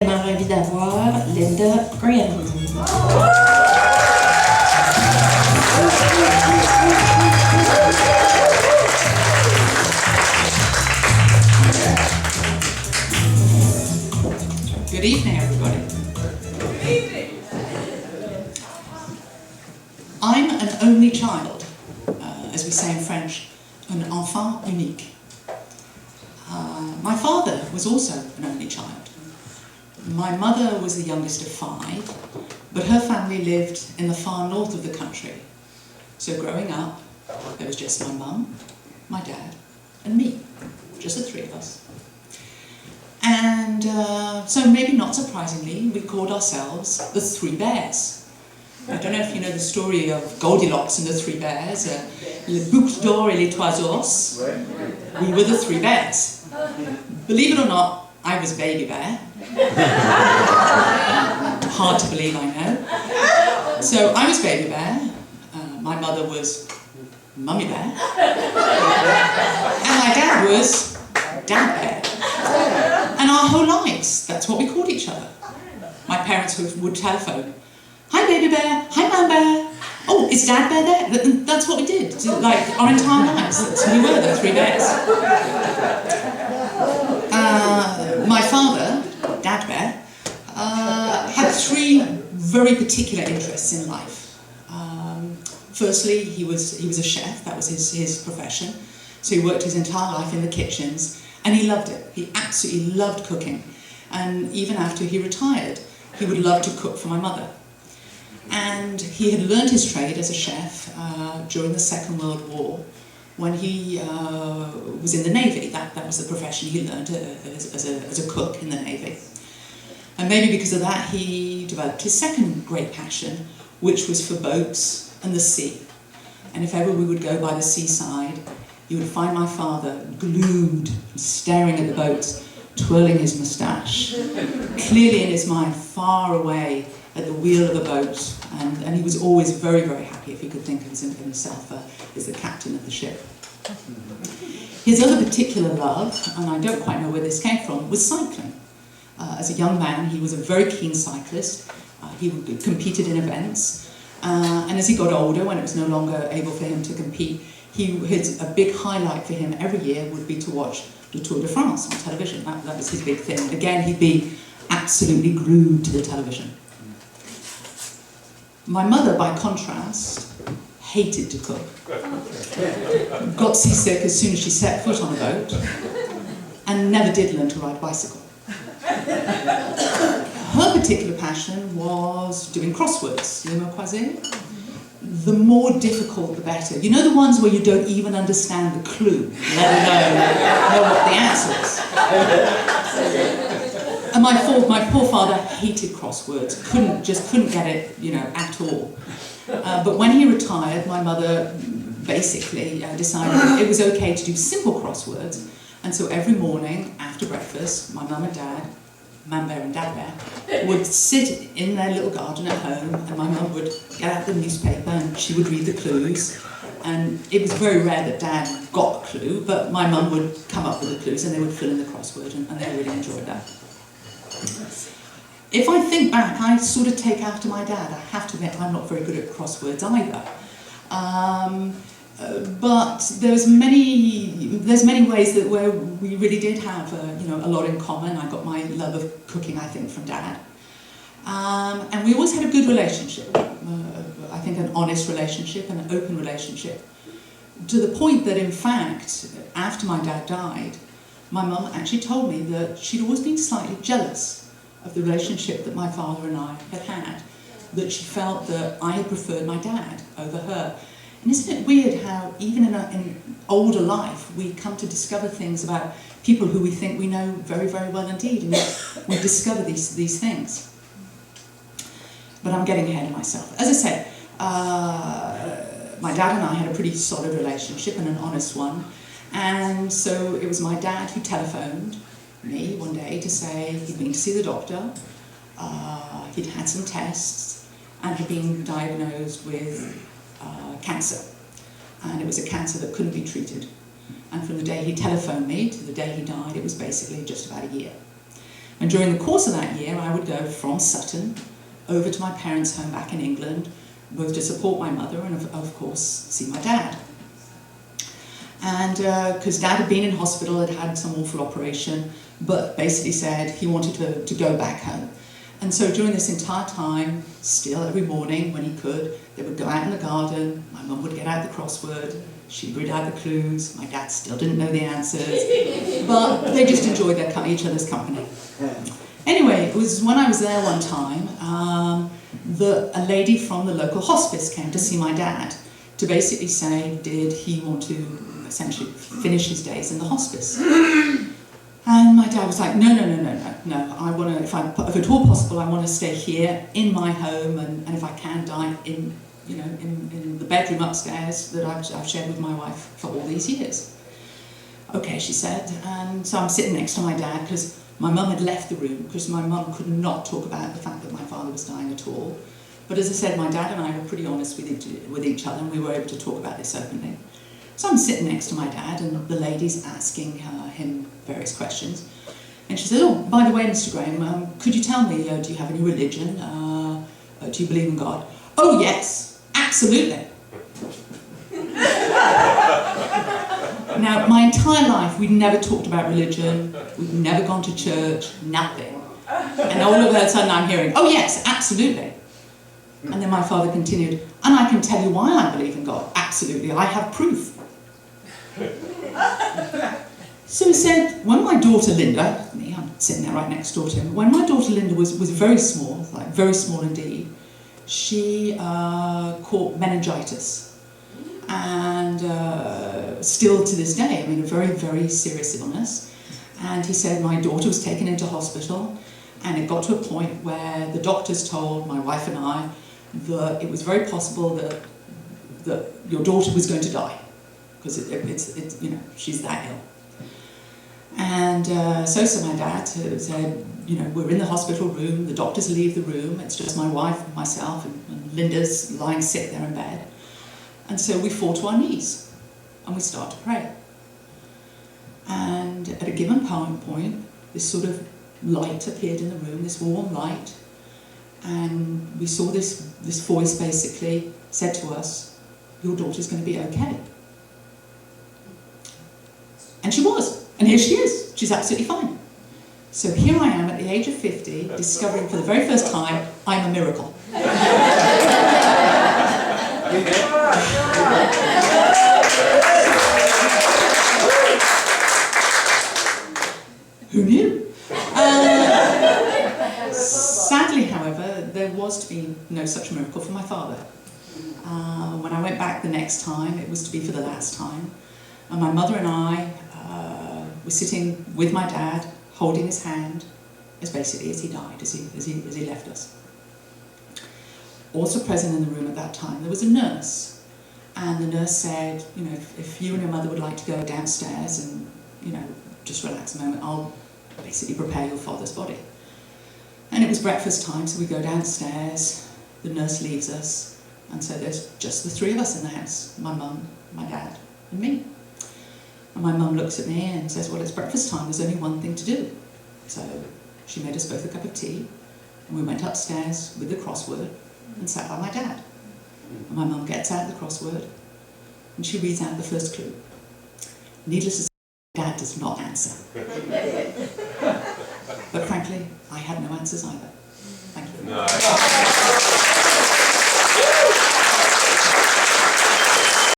Ravi d'avoir Lynda Graham. Good evening, everybody. Good evening. I'm an only child, as we say in French, un enfant unique. My father was also an only child. My mother was the youngest of 5, but her family lived in the far north of the country. So growing up, there was just my mum, my dad, and me, just the 3 of us. And so maybe not surprisingly, we called ourselves the 3 Bears. I don't know if you know the story of Goldilocks and the 3 Bears, Le Boucle d'Or et les 3 Ours. We were the 3 Bears. Believe it or not, I was Baby Bear. Hard to believe, I know. So I was Baby Bear, my mother was Mummy Bear, and my dad was Dad Bear. And our whole lives, that's what we called each other. My parents would telephone, "Hi Baby Bear, hi Mum Bear. Oh, is Dad Bear there?" That's what we did, like our entire lives. So we were the 3 Bears. My father, Dad Bear, had 3 very particular interests in life. Firstly, he was a chef. That was his profession. So he worked his entire life in the kitchens, and he loved it. He absolutely loved cooking. And even after he retired, he would love to cook for my mother. And he had learned his trade as a chef during the Second World War, when he was in the Navy. That was the profession he learned as a cook in the Navy. And maybe because of that, he developed his second great passion, which was for boats and the sea. And if ever we would go by the seaside, you would find my father glued, staring at the boats, twirling his moustache, clearly in his mind far away at the wheel of a boat, and he was always very, very happy if he could think of himself as the captain of the ship. His other particular love, and I don't quite know where this came from, was cycling. As a young man, he was a very keen cyclist. He competed in events, and as he got older, when it was no longer able for him to compete, a big highlight for him every year would be to watch the Tour de France on television. That was his big thing. Again, he'd be absolutely glued to the television. My mother, by contrast, hated to cook. Got seasick as soon as she set foot on a boat, and never did learn to ride a bicycle. Her particular passion was doing crosswords, les mots croisés. The more difficult, the better. You know the ones where you don't even understand the clue, let alone know what the answer is. And my poor father hated crosswords, couldn't get it, at all. But when he retired, my mother basically decided it was okay to do simple crosswords. And so every morning after breakfast, my mum and dad, Mum Bear and Dad Bear, would sit in their little garden at home, and my mum would get out the newspaper and she would read the clues. And it was very rare that Dad got the clue, but my mum would come up with the clues and they would fill in the crossword, and they really enjoyed that. If I think back, I sort of take after my dad. I have to admit, I'm not very good at crosswords either. But there's many ways where we really did have a lot in common. I got my love of cooking, I think, from Dad, and we always had a good relationship. I think an honest relationship and an open relationship, to the point that, in fact, after my dad died, my mum actually told me that she'd always been slightly jealous of the relationship that my father and I had, that she felt that I had preferred my dad over her. And isn't it weird how, even in older life, we come to discover things about people who we think we know very, very well indeed, and we discover these things. But I'm getting ahead of myself. As I said, my dad and I had a pretty solid relationship, and an honest one. And so it was my dad who telephoned me one day to say he'd been to see the doctor, he'd had some tests, and had been diagnosed with cancer. And it was a cancer that couldn't be treated. And from the day he telephoned me to the day he died, it was basically just about a year. And during the course of that year, I would go from Sutton over to my parents' home back in England, both to support my mother and, of course, see my dad. And because Dad had been in hospital, had had some awful operation, but basically said he wanted to go back home. And so during this entire time, still every morning when he could, they would go out in the garden, my mum would get out the crossword, she'd read out the clues, my dad still didn't know the answers, but they just enjoyed each other's company. Anyway, it was when I was there one time, a lady from the local hospice came to see my dad to basically say, did he want to essentially finish his days in the hospice? And my dad was like, no, I want to, if at all possible, I want to stay here in my home, and if I can, die in the bedroom upstairs that I've shared with my wife for all these years. Okay, she said, and so I'm sitting next to my dad because my mum had left the room because my mum could not talk about the fact that my father was dying at all. But as I said, my dad and I were pretty honest with each other, and we were able to talk about this openly. So I'm sitting next to my dad, and the lady's asking him various questions. And she said, oh, by the way, Mr. Graham, could you tell me, do you have any religion? Do you believe in God? Oh, yes, absolutely. Now, my entire life, we'd never talked about religion, we'd never gone to church, nothing. And all of a sudden I'm hearing, oh, yes, absolutely. And then my father continued, and I can tell you why I believe in God. Absolutely, I have proof. So he said, when my daughter Lynda, I'm sitting there right next door to him, when my daughter Lynda was very small, like very small indeed, she caught meningitis. And still to this day, I mean, a very, very serious illness. And he said my daughter was taken into hospital, and it got to a point where the doctors told my wife and I that it was very possible that your daughter was going to die, because it's she's that ill. And so my dad said, we're in the hospital room, the doctors leave the room, it's just my wife and myself, and Linda's lying sick there in bed. And so we fall to our knees, and we start to pray. And at a given point, this sort of light appeared in the room, this warm light, and we saw this voice basically said to us, your daughter's going to be okay. And she was, and here she is, she's absolutely fine. So here I am at the age of 50, discovering for the very first time, I'm a miracle. Who knew? Sadly, however, there was to be no such miracle for my father. When I went back the next time, it was to be for the last time. And my mother and I were sitting with my dad, holding his hand, as he died, as he left us. Also present in the room at that time, there was a nurse. And the nurse said, if you and your mother would like to go downstairs and, just relax a moment, I'll basically prepare your father's body. And it was breakfast time, so we go downstairs, the nurse leaves us, and so there's just the three of us in the house, my mum, my dad, and me. And my mum looks at me and says, well, it's breakfast time, there's only one thing to do. So she made us both a cup of tea, and we went upstairs with the crossword and sat by my dad. And my mum gets out the crossword, and she reads out the first clue. Needless to say, Dad does not answer. But frankly, I had no answers either. Thank you.